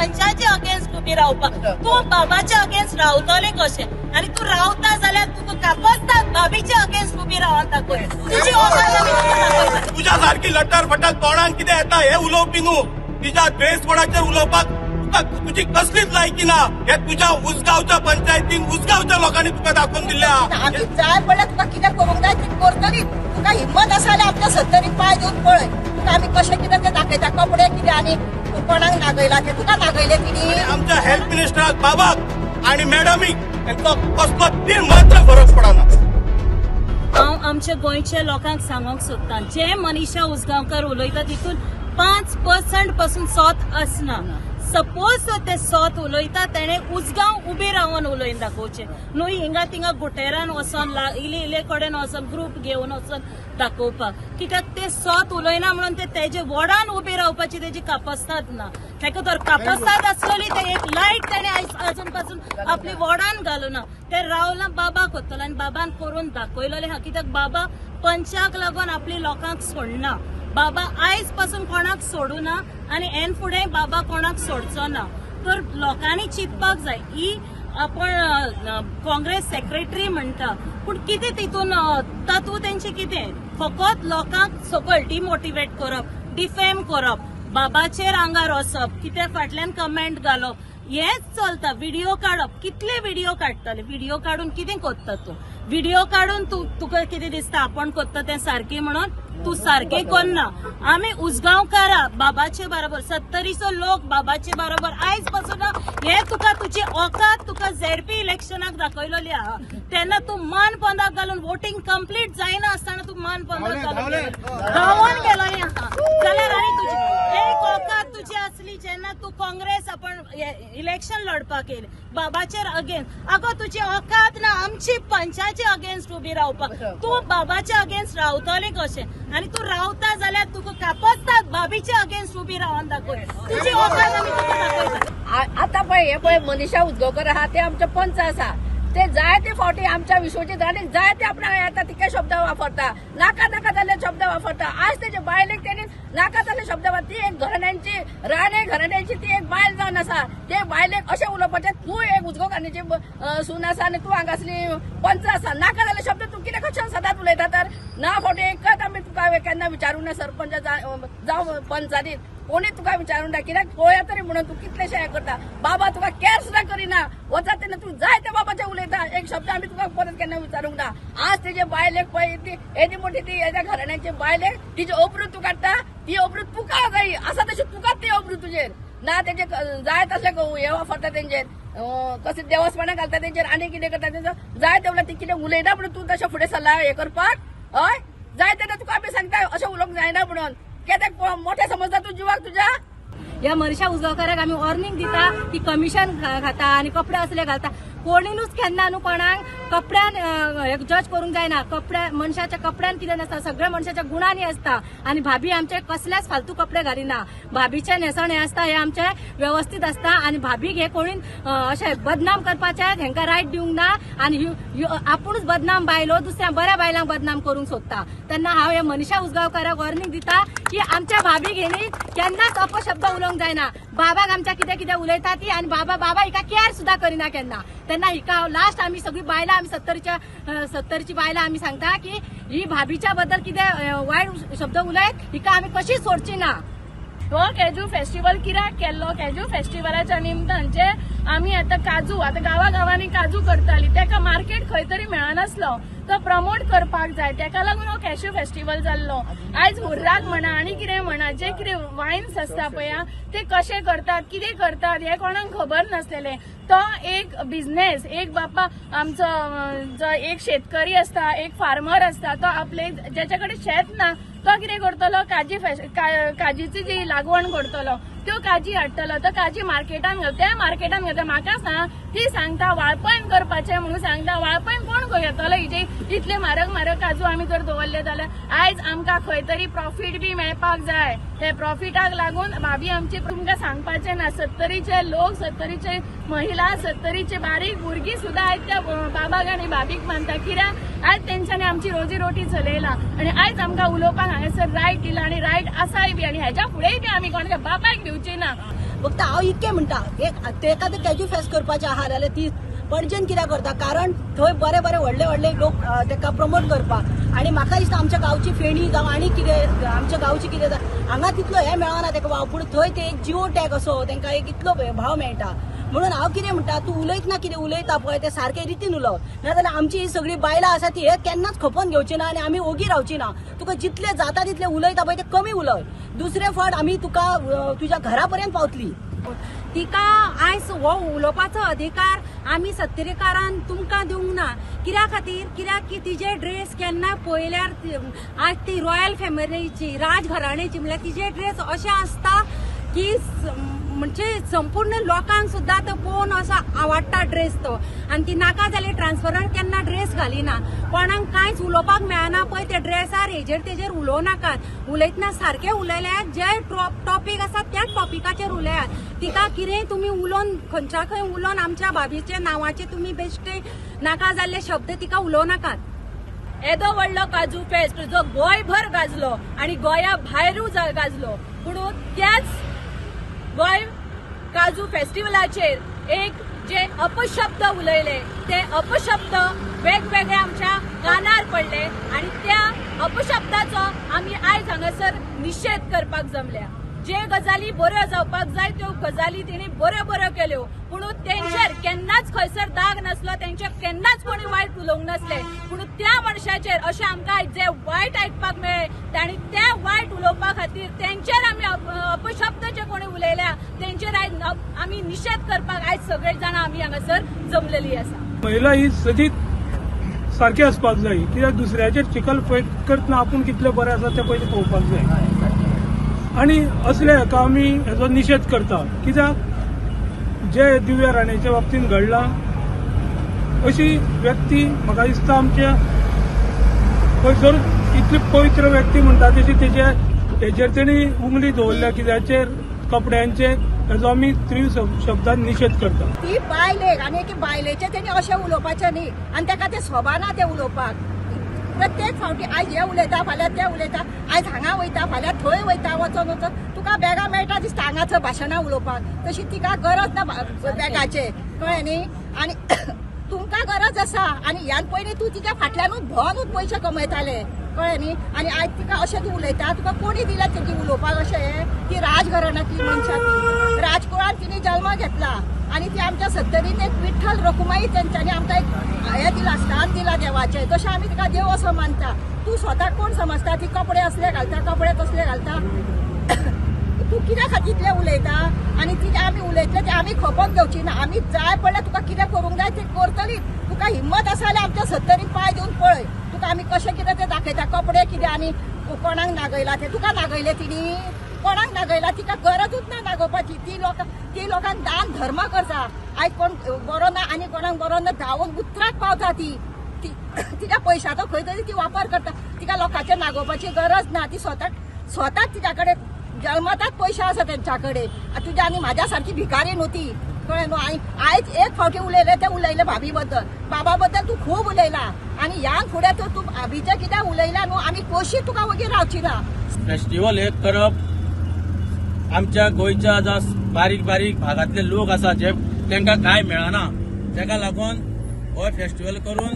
पंचाचे against उभी रावपाक तू बाबाच्या अगेन्स्ट रावतले कशे आणि तू रावता जाल्यार तुका कापसतात बाबीच्या अगेन्स्ट उभी रावन दाखय तुजी औकात आमी तुका दाखयता तुझ्या सारखी लटर फटर तोंडान कितें येता हे उलोवपी न्हू तिच्या ड्रेसकोडाचेर उलोवपाक तुझी कसलीच लायकी ना हे तुझ्या उसगावच्या पंचायतीन उसगावच्या लोकांनी तुका दाखवून दिल्या आम्ही जाय पडल्यार तुका कितें करूंक जाय ती करतली तुका हिम्मत आसा जाल्यार आमच्या सत्तरीक पाय देऊन पळय तुका आमी कशें कितें ते दाखयता कपडे कितें आनी तू कोणाक नागयला ते तुका नागयले तिणी आमच्या हेल्थ मिनिस्टराक बाबाक आणि मॅडमीक यांचो कसलो तीन मात्र फरक पडना हांव आमच्या गोंयच्या लोकांक सांगूंक सोदतां जे मनीषा उसगांवकर उलयता तितून 5% पासून सोत आसना सपोज ते सोत उलयता तेणे उसगांव उबे रावन उलयन दाखोवचे न्हू हिंगा तिंगा गुटेरान वचोन इले कडेन वचोन ग्रुप घेवन वचोन दाखोवपाक कित्याक ते सोत उलयना म्हणून ते तेजे वोडान उबे रावपाची तेजी कापस्ताद ना ताका तर कापस्ताद आसलेली ते एक लायट तेणे अजून पासून आपली वोडान घालूना ते रावला बाबाक वतलो आनी बाबान करून दाखयलेले हा कित्याक बाबा पंचाक लागून आपली लोकांक सोडना बाबा आयज पासून कोणाक सोडू ना आणि एन फुडें बाबा कोणाक सोडचो ना तर लोकांनी चिंतपाक जाय ही आपण काँग्रेस सेक्रेटरी म्हणटा पूण कितें तितून तत्व तेंचे कितें फकत लोकांक सकयल डिमोटिवेट करप डिफेम करप बाबाचेर आंगार वचप कित्या फाटल्यान कमेंट घालप हेच चलता व्हिडिओ काडप कितले व्हिडिओ काडटले व्हिडिओ काडून कितें कोत्ता तूं व्हिडिओ काडून तुका कितें दिसता आपण कोत्ता तें सारकें म्हणून तू सारखे कोन्ना आम्ही उसगांवकारा बाबाचे बरोबर 70 लोक बाबाचे बरोबर आयज पासून हे तुका तुजी औकात तुका झेडपी इलेक्शनाक दाखयलेली आहा तेन्ना तू मान पंदाक घालून वोटिंग कंप्लीट जायना आसतना तू मान पंदाक घालून गांवान गेलोली आहा जाल्यार आनी तुजी एक औकात तुजी असली जेन्ना तू काँग्रेस आपण इलेक्शन लढपाक येयले बाबाचेर अगेन्स्ट आगो तुजी औकात ना आमची पंचाचे अगेन्स्ट उबी रावपाक तू बाबाच्या अगेन्स्ट रावतले कशे आणि तू रावता जाल्यार तुका कापसतात बाबीच्या अगेन्स्ट उबी रावन दाखय तुजी औकात आमी तुका दाखयता आता पळय हे पळय मनीषा उजगांवकर आहा ते आमचे पंच आसा ते जाय ते फावटी आमच्या विश्वजीत राणेक जाय ते आपणाक येता तिके शब्द वापरता नाका नाका जाल्ले शब्द वापरता आज तेजे बायलेक तेणी नाका जाल्ले शब्द ती एक घराण्यांची राणे घराण्यांची ती एक बायल जावन आसा ते बायलेक अशें उलोवपाचें तूं एक उजगांवकारांची सून आसा आनी तूं हांगासली पंच आसा नाका जाल्ले शब्द तूं कितें कशें सदांच उलयता तर ना फावटी एकच आमी तुका केन्ना विचारूंक ना सरपंच जावं पंचायतीत कोणी तुका विचारून ना कित्याक पळया तरी म्हणून तू कितलेशे हे करता बाबा तुका केअर सुद्धा करिना वचा तेन्ना तू जाय त्या बाबाचे उलयता एक शब्द आमी तुका परत केन्ना विचारूंक ना आज तेजे बायलेक पळय ती येदी मोठी ती हेज्या घराण्याची बायलेक तिची ओबरू तू काडटा ती ओबरू तुका जाय आसा तशी तुकाच ती ओबरू तुजेर ना तेजे जाय तसले हे वापरता तेंचेर कशें देवस्पणां घालता तेंचेर आनी कितें करता तेंचो जाय तेवढा ती कितें उलयना म्हणून तूं तशें फुडें सरला हे करपाक हय जाय तेन्ना तुका आमी सांगता अशें उलोवंक जायना म्हणून कित्याक मोठे समजता तू जिवाक तुझ्या या मनीषा उसगांवकाराक आमी वॉर्निंग दिता की कमिशन खाता आणि कपडे असले घालता कोणीनूच केन्ना न्हू कोणाक कपड्यान जज करूंक जायना कपड्या मनशाच्या कपड्यान कितें नासता सगळ्या मनशाच्या गुणांनी असता आणि भाभी आमचे कसलेच फालतू कपडे घालिना भाभीचे न्हेसण हे असता हे आमचे व्यवस्थित असता आणि भाभीक हे कोणी अशे बदनाम करपाचे हेंका रायट दिवंक ना आणि आपुणूच बदनाम बायलो दुसऱ्या बऱ्या बायलांक बदनाम करूंक सोदता तेन्ना हांव हे मनीषा उसगांवकाराक वॉर्निंग दिता की आमच्या भाभीक हेणी केन्नाच अपशब्द उलोवंक जायना बाबाक आमच्या कितें कितें उलयता ती आणि बाबा हिका केअर सुद्धा करिना केन्ना तेन्ना हिका लास्ट आमी सगळी बायलां आमी 70ची बायलां आमी सांगता की ही भाभीच्या बद्दल कितें वायट शब्द उलयत हिका आमी कशी सोडची ना हो कॅजू फेस्टिवल कित्याक केल्लो कॅजू फेस्टिवलाच्या निमतान जे आमी आतां काजू आतां गांवागांवांनी काजू करताली तेका मार्केट खंय तरी मेळनासलो तो प्रमोट करपाक जाय तेका लागून हो कॅशू फेस्टिवल जाल्लो आयज हुर्राक म्हणा आनी कितें म्हणा जे कितें वायन्स आसता पळय ते कशें करतात कितें करतात हे कोणाक खबर नासलेले तो एक बिझनेस एक बापा आमचो जो एक शेतकरी असता एक फार्मर असता तो आपले ज्याच्या कडेन शेत ना तो कितें करतलो काजीची जी लागवण करतलो त्यो काजी हाडटलो तो काजी मार्केटान घालता त्या मार्केटान घालता म्हाका सांग ती सांगता वाळपण करपाचें म्हणून सांगता वाळपण कोण घेतलो हिचे इतले म्हारग काजू आमी जर दवरले जाल्यार आयज आमकां खंय तरी प्रॉफीट बी मेळपाक जाय ते प्रॉफिटाक लागून भाभी आमची तुमकां सांगपाचें ना 70चे लोक 70चे महिला 70चे बारीक भुरगीं सुद्दां आयज त्या बाबाक आनी भाभीक मानता कित्याक आज तेंच्यांनी आमची रोजी रोटी चलयला आणि आयज आमकां उलोवपाक हांगासर रायट दिला आणि रायट आसाय बी आणि हेच्या फुडेंय बी आमी कोणाच्या बापायक दिवची ना. फक्त हांव इतकें म्हणटा तेका तर कॅज्यू फेस्ट करपाचें आहा जाल्यार ती पणजेन कित्याक करता कारण थंय बरे बरे व्हडले लोक तेका प्रमोट करपाक आणि म्हाका दिसता आमच्या गांवची फेणी जावं आनी कितें आमच्या गांवची कितें हांगा तितलो हे मेळना तेका वाव पूण थंय ते एक जिओ टॅग असो तेंकां एक इतलो भाव मेळटा. म्हणून हांव कितें म्हणटा तूं उलयतना कितें उलयता पळय तें सारके रितीन उलोव नाजाल्यार आमची ही सगळी बायलां आसा ती हे केन्नाच खपोवन घेवची ना आनी आमी ओगी रावची ना. तुका जितले जाता तितले उलयता पळय ते कमी उलय. दुसरे फावट आमी तुका तुज्या घरा पर्यंत पावतली. तिका आयज हो उलोवपाचो अधिकार आमी सत्तरेकारान तुमकां दिवंक ना. कित्या खातीर कित्याक की तिजे ड्रेस केन्ना पळयल्यार आज ती रॉयल फॅमिलीची राजघराण्याची म्हणल्यार तिजे ड्रेस अशें आसता की म्हणजे संपूर्ण लोकांक सुद्धा तो पळोवन असो आवडटा ड्रेस तो आणि ती नाका जाल्यार ट्रान्सफरान केन्ना ड्रेस घालिना. कोणाक कांयच उलोवपाक मेळना पळय त्या ड्रेसार हेजेर तेजेर उलोव नाकात. उलयतना सारखे उलयल्यात जे टॉपीक आसा त्याच टॉपिकाचेर उलयात. तिका कितेंय तुमी उलोवन खंयच्या खंय उलोवन आमच्या भाभीचे नांवाचे तुमी बेश्टे नाका जाल्ले शब्द तिका उलोव नाकात. येदो व्हडलो काजू फेस्ट जो गोंयभर गाजलो आणि गोंया भायरूय गाजलो म्हणून त्याच गोंय काजू फेस्टिवलाचेर एक जे अपशब्द उलयले ते अपशब्द वेगवेगळे आमच्या कानार पडले आणि त्या अपशब्दाचो आमी आयज हांगासर निशेध करपाक जमल्या. जे गजाली बऱ्यो जावपाक जाय त्यो गजाली तेणी बऱ्यो केल्यो म्हणून तेंचेर केन्नाच खंयसर दाग नासलो. तेंचे केन्नाच कोणी वायट उलोवंक नासले म्हणून त्या मनशाचेर अशें आमकां आयज जे वायट आयकपाक मेळ्ळे आनी त्या वायट उलोवपा खातीर तेंचेर आमी अपशब्द जे कोणी उलयल्या तेंचेर आयज आमी निशेध करपाक आयज सगळे जाणां आमी हांगासर जमलेली आसा. महिला ही सदीच सारखी आसपाक जाय कित्याक दुसऱ्याचेर चिखल पळयत करतना आपूण कितले बरें आसा तें पयलीं पळोवपाक जाय आणि असले हाका आमी हेचो निशेध करता. कित्याक जे दिव्या राणेच्या बाबतींत घडलां अशी व्यक्ती म्हाका दिसता आमच्या खंयसर इतली पवित्र व्यक्ती म्हणटा तशी तेजेर तेणी उंगली दवरल्या कित्याचेर कपड्यांचेर हेचो आमी तीव्र शब्दांत निशेध करता. ती बायलेक आनी एक बायलेचे तेणी अशें उलोवपाचें न्ही आनी ताका तें सोबाना तें उलोवपाक. प्रत्येक फावटी आयज हे उलयता फाल्यां तें उलयता आयज हांगा वयता फाल्यां थंय वयता वचोन तुका बॅगा मेळटा दिसता हांगासर भाशणां उलोवपाक. तशी तिका गरज ना बॅगाचे कळ्ळें न्ही. आनी तुमकां गरज आसा आनी ह्यान पयलीं तूं तिच्या फाटल्यानूच भोंवूनच पयशे कमयताले कळ्ळें न्ही. आनी आयज तिका अशें तूं उलयता तुका कोणी दिला तेजी उलोवपाक अशें. ती राजघराण्यांतली मनशां ती राजकुळांत तिणी जल्म घेतला आणि ती आमच्या सत्तरीन एक विठ्ठल रखुमाई तेंच्यांनी आमकां एक हे दिला स्थान दिला देवाचें तशें आमी तिका देव असो मानता. तूं स्वताक कोण समजता ती कपडे असले घालता कपडे तसले घालता. तूं कित्या खातीर इतलें उलयता आनी ती आमी उलयतले ते आमी खपोवन घेवची ना. आमी जाय पडल्यार तुका कितें करूंक जाय तें करतली. तुका हिम्मत आसा जाल्यार आमच्या सत्तरीन पांय दिवन पळय तुका आमी कशें कितें तें दाखयता. कपडे कितें आनी कोणाक नागयला ते तुका नागयले तिणी कोणाक नागयला. तिका गरजूच ना नागोवपाची. ती लोकांक दान धर्म करता. आयज कोण बरो ना आनी कोणाक बरो ना धांवून उतराक पावता. ती तिच्या पैशाचो खंय तरी ती वापर करता. तिका लोकांचे नागोवपाची गरज ना. ती स्वताच तिच्या कडेन जल्मताच पयशे आसा तेंच्या कडेन. तुज्या आनी म्हाज्या सारकी भिकारी न्हू ती कळ्ळें न्हू. आयज एक फावटी उलयले ते उलयले भाभी बद्दल बाबा बद्दल तूं खूब उलयला आनी ह्यान फुडें तूं भाभीचें कित्याक उलयला न्हू आमी कशी तुका वगीर रावची ना. फेस्टिवल हे करप आमच्या गोंयच्या जो बारीक भागातले लोक आसा जे तांकां कांय मेळना ताका लागून हो फेस्टिवल करून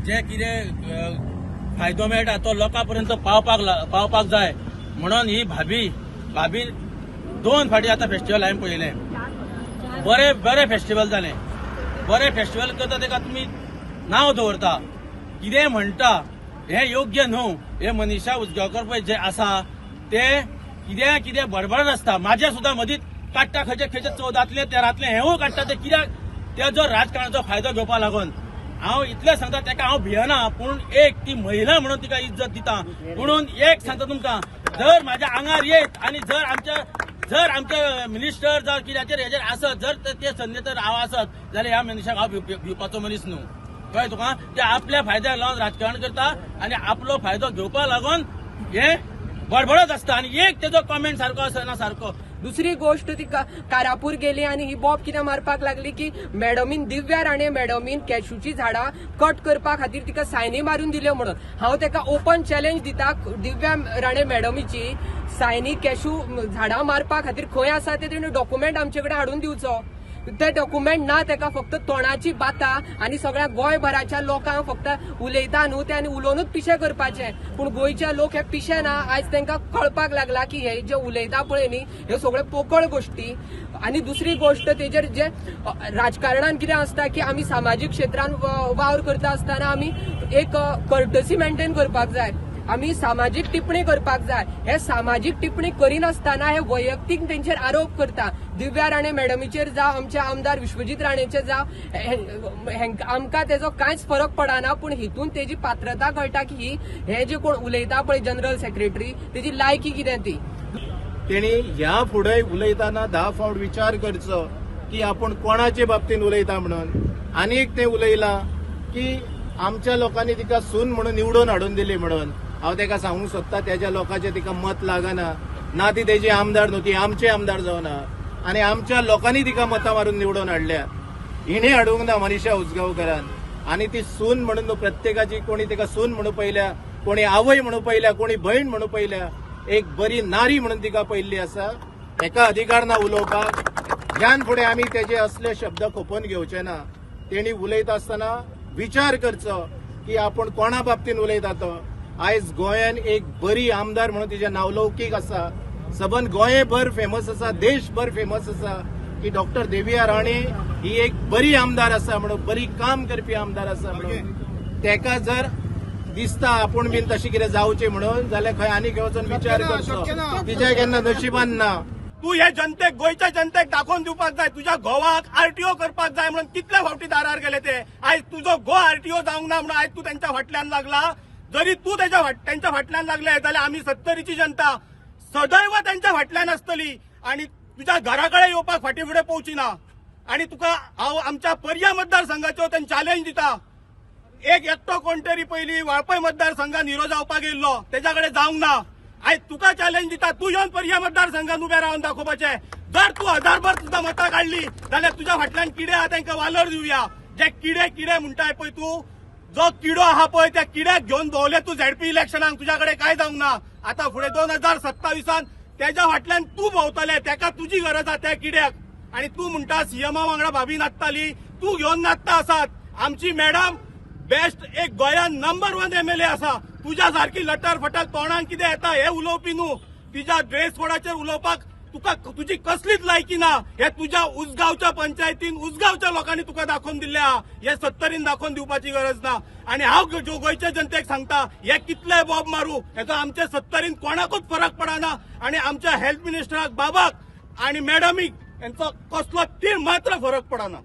जे कितें फायदो मेळटा तो लोकां पर्यंत पावपाक जाय म्हणून ही भाभी 2 फाटी आतां फेस्टिवल हांवें पळयलें. बरे फेस्टिवल जालें. बरें फेस्टिवल करता ताका तुमी नांव दवरता कितें म्हणटा हें योग्य न्हू. हे मनीषा उजगांवकर पळय जे आसा ते कितें बडबडत आसता. म्हाजे सुद्दां मदींच काडटा खंयचे 14तले 13तले हेंवूय काडटा ते कित्याक ते जो राजकारणाचो फायदो घेवपा लागून. हांव इतलें सांगता ताका हांव भियना पूण एक ती महिला म्हणून तिका इज्जत दिता. म्हणून एक सांगता तुमकां जर म्हाज्या आंगार येत आनी जर आमचे मिनिस्टर जावं कित्याचेर हेजेर आसत जर ते संदेर हांव आसत जाल्यार ह्या मनशाक हांव भिवपाचो मनीस न्हू. कळ्ळें तुका. ते आपल्या फायद्याक लागून राजकारण करता आनी आपलो फायदो घेवपा लागून हे बडबडत आसता. आनी एक तेजो कॉमेंट सारको आसना सारको दुसरी गोष्ट ती कारापूर गेली आणि ही बॉब कितें मारपाक लागली की मॅडमीन दिव्या राणे मॅडमीन कॅशूची झाडां कट करपा खातीर तिका सायनी मारून दिल्यो म्हणून हांव ताका ओपन चॅलेंज दिता दिव्या राणे मॅडमीची सायनी कॅशू झाडां मारपा खातीर खंय आसा ते तेणें डॉक्युमेंट आमचे कडेन हाडून दिवचो ते डॉक्युमेंट ना ताका फक्त तोंडाची बातां आनी सगळ्या गोंयभराच्या लोकांक फक्त उलयता न्हू ते आनी उलोवनूच पिशे करपाचे पूण गोंयचे लोक हे पिशे ना आयज तांकां कळपाक लागला की हे जे उलयता पळय न्ही ह्यो सगळ्यो पोकळ गोश्टी आनी दुसरी गोश्ट तेजेर जे राजकारणान कितें आसता की आमी सामाजीक क्षेत्रान वावर करता आसतना आमी एक कर्टसी मेंटेन करपाक जाय आमी सामाजीक टिप्पणी करपाक जाय हे सामाजीक टिप्पणी करिनासतना हे वैयक्तीक तेंचेर आरोप करता दिव्या राणे मॅडमीचेर जावं आमचे आमदार विश्वजीत राणेचेर जावं आमकां तेजो कांयच फरक पडना पूण हितून तेजी पात्रता कळटा की हे जे कोण उलयता पळय जनरल सेक्रेटरी तेजी लायकी कितें ती तेणी ह्या फुडें उलयतना 10 फावट विचार करचो की आपूण कोणाचे बाबतींत उलयता म्हणून आनीक ते उलयला की आमच्या लोकांनी तिका सून म्हणून निवडून हाडून दिली म्हणून हांव ताका सांगूंक सोदता त्याच्या लोकांचे तिका मत लागना ना ती तेजी आमदार न्हू ती आमचे आमदार जावना आनी आमच्या लोकांनी तिका मतां मारून निवडून हाडल्या हिणे हाडूंक ना मनीषा उजगांवकरान आनी ती सून म्हणून न्हू प्रत्येकाची कोणी तिका सून म्हणून पयल्या कोणी आवय म्हणून पयल्या कोणी भयण म्हणून पयल्या एक बरी नारी म्हणून तिका पयल्ली आसा एका अधिकार ना उलोवपाक ह्यान फुडें आमी तेजे असले शब्द खोपोवन घेवचे ना तेणी उलयता आसतना विचार करचो की आपूण कोणा बाबतींत उलयता तो आयज गोंयान एक बरी आमदार म्हणून तिचे नावलौकीक आसा सबंद गोंयभर फेमस आसा देशभर फेमस आसा की डॉक्टर देविया राणे ही एक बरी आमदार आसा म्हणून बरी काम करपी आमदार आसा म्हणून तेका जर दिसता आपूण बीन तशी कितें जावचें म्हणून जाल्यार खंय आनीक वचून विचार करचो तिच्या केन्ना नशिबान ना तू हे जनतेक गोंयच्या जनतेक दाखोवन दिवपाक जाय तुझ्या घोवाक आरटीओ करपाक जाय म्हणून कितले फावटी दारार गेले ते आयज तुजो घो आरटीओ जावंक ना म्हणून आयज तू त्यांच्या फाटल्यान लागला जरी तू त्यांच्या फाटल्यान लागले जाल्यार आमी 70ची जनता सदैव त्यांच्या फाटल्यान आसतली आणि तुझ्या घराकडे येवपाक फाटी फुडें पोवची ना आणि तुका हांव आमच्या पर्या मतदारसंघाचो वतीन चॅलेंज दिता एकटो कोण तरी पयलीं वाळपय मतदारसंघात हिरो जावपाक येयल्लो तेच्या कडेन जावंक ना आयज तुका चॅलेंज दिता तू येवन पर्या मतदारसंघात उबे रावन दाखोवपाचें जर तू 1000 सुद्धा मतां काढली जाल्यार तुझ्या फाटल्यान किडे आहा तांकां वालोर दिवया जे किडे म्हणटाय पळय तू जो किडो आहा पळय त्या किड्याक घेवन भोवले तू झेडपी इलेक्शनाक तुझ्या कडेन काय जावंक ना आता फुडें 2027 तेच्या फाटल्यान तू भोंवतले तेका तुजी गरज आहा त्या किड्याक आणि तू म्हणटा सीएमा वांगडा भाभी नाचताली तू घेवन नाचता आसात आमची मॅडम बेस्ट एक गोंयान नंबर 1 MLA आसा तुझ्या सारखी लटर फटर तोंडाक कितें येता हे उलोवपी न्हू तिच्या ड्रेस कोडाचेर उलोवपाक तुका तुझी कसलीच लायकी ना हे तुझ्या उसगांवच्या पंचायतीन उसगांवच्या लोकांनी तुका दाखोवन दिल्ले आहा हे 70रीन दाखोवन दिवपाची गरज ना आणि हांव गोंयच्या जनतेक सांगता हे कितले बॉब मारू हेचो आमच्या 70रीन कोणाकूच फरक पडना आणि आमच्या हेल्थ मिनिस्टराक बाबाक आणि मॅडमीक यांचो कसलो तीळ मात्र फरक पडना